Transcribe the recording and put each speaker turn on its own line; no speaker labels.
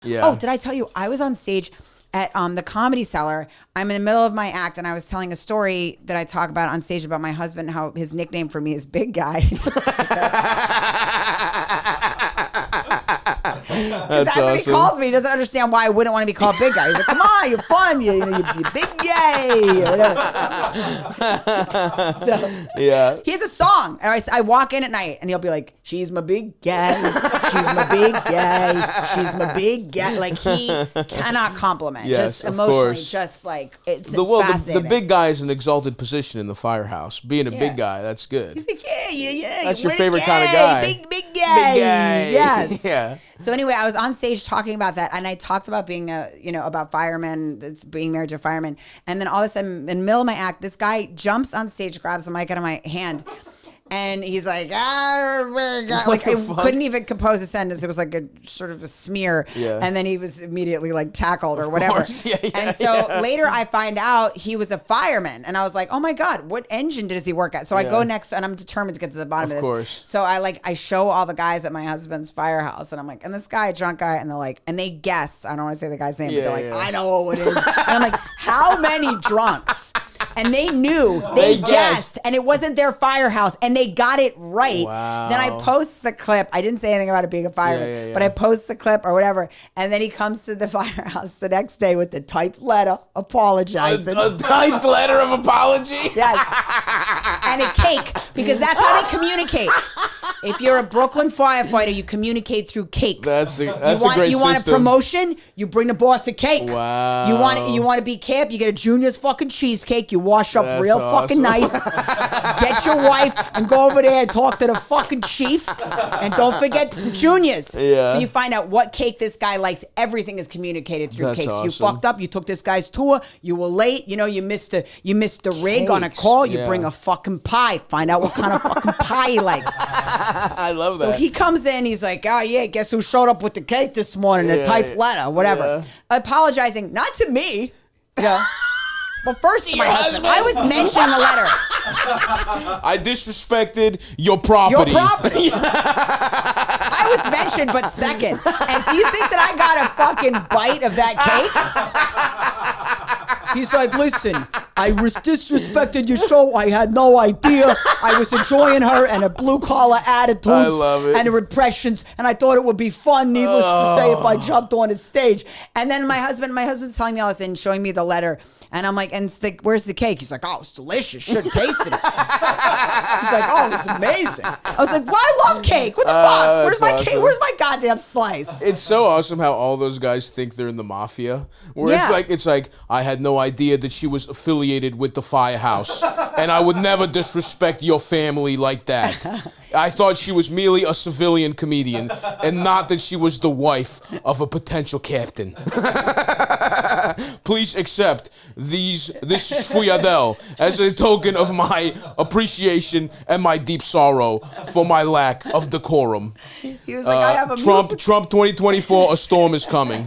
Yeah.
Oh, did I tell you I was on stage at the Comedy Cellar? I'm in the middle of my act, and I was telling a story that I talk about on stage about my husband, how his nickname for me is Big Guy. That's what he calls me. He doesn't understand why I wouldn't want to be called Big Guy. He's like, come on, you're fun. You big gay. So
yeah.
he has a song. And I walk in at night, and he'll be like, she's my big gay. She's my big gay. She's my big gay. Like, he cannot compliment.
Yes,
just
of
emotionally,
course.
just like, it's
the big guy is an exalted position in the firehouse. Being a big guy, that's good.
He's like, yeah.
That's your favorite kind of guy.
Big gay.
Big guy.
Yes.
Yeah.
So anyway, I was on stage talking about that, and I talked about being about firemen, being married to a fireman, and then all of a sudden, in the middle of my act, this guy jumps on stage, grabs the mic out of my hand. And he's like, like I couldn't even compose a sentence. It was like a sort of a smear.
Yeah.
And then he was immediately like tackled or whatever.
Yeah,
and so later I find out he was a fireman. And I was like, oh my God, what engine does he work at? So I go next, and I'm determined to get to the bottom of this.
Of course.
So I show all the guys at my husband's firehouse, and I'm like, and this guy, drunk guy, and they're like, and they guess, I don't want to say the guy's name, but they're like, I know what it is. And I'm like, how many drunks? And they knew, they guessed, and it wasn't their firehouse, and they got it right.
Wow.
Then I post the clip. I didn't say anything about it being a fireman, but I post the clip or whatever, and then he comes to the firehouse the next day with the typed letter apologizing.
A typed letter of apology?
Yes. And a cake, because that's how they communicate. If you're a Brooklyn firefighter, you communicate through cakes.
That's a great
You want
system.
a promotion? You bring the boss a cake.
Wow.
You want to be camp? You get a Junior's fucking cheesecake. You wash up
That's
real
awesome.
fucking nice. Get your wife and go over there and talk to the fucking chief. And don't forget the Juniors.
Yeah.
So you find out what cake this guy likes. Everything is communicated through
That's
cakes.
awesome.
You fucked up. You took this guy's tour. You were late. You missed the rig on a call. You bring a fucking pie. Find out what kind of fucking pie he likes.
I love that.
So he comes in, he's like, oh yeah, guess who showed up with the cake this morning? The typed letter, whatever.
Yeah.
Apologizing, not to me. Yeah. Well, first to my husband. I was mentioned in the letter.
I disrespected your property.
Your property. I was mentioned, but second. And do you think that I got a fucking bite of that cake? He's like, listen, I disrespected your show. I had no idea. I was enjoying her and her blue-collar attitudes
I love it.
and her impressions, and I thought it would be fun, needless to say, if I jumped on his stage. And then my husband's telling me all this and showing me the letter. And I'm like, where's the cake? He's like, oh, it's delicious. Should have tasted it. He's like, oh, it's amazing. I was like, well, I love cake. What the fuck? Where's my cake? Where's my goddamn slice?
It's so awesome how all those guys think they're in the mafia. Where it's like, I had no idea that she was affiliated with the firehouse. And I would never disrespect your family like that. I thought she was merely a civilian comedian and not that she was the wife of a potential captain. Please accept this Fuyadel as a token of my appreciation and my deep sorrow for my lack of decorum.
He was like, I have a
Trump 2024, a storm is coming.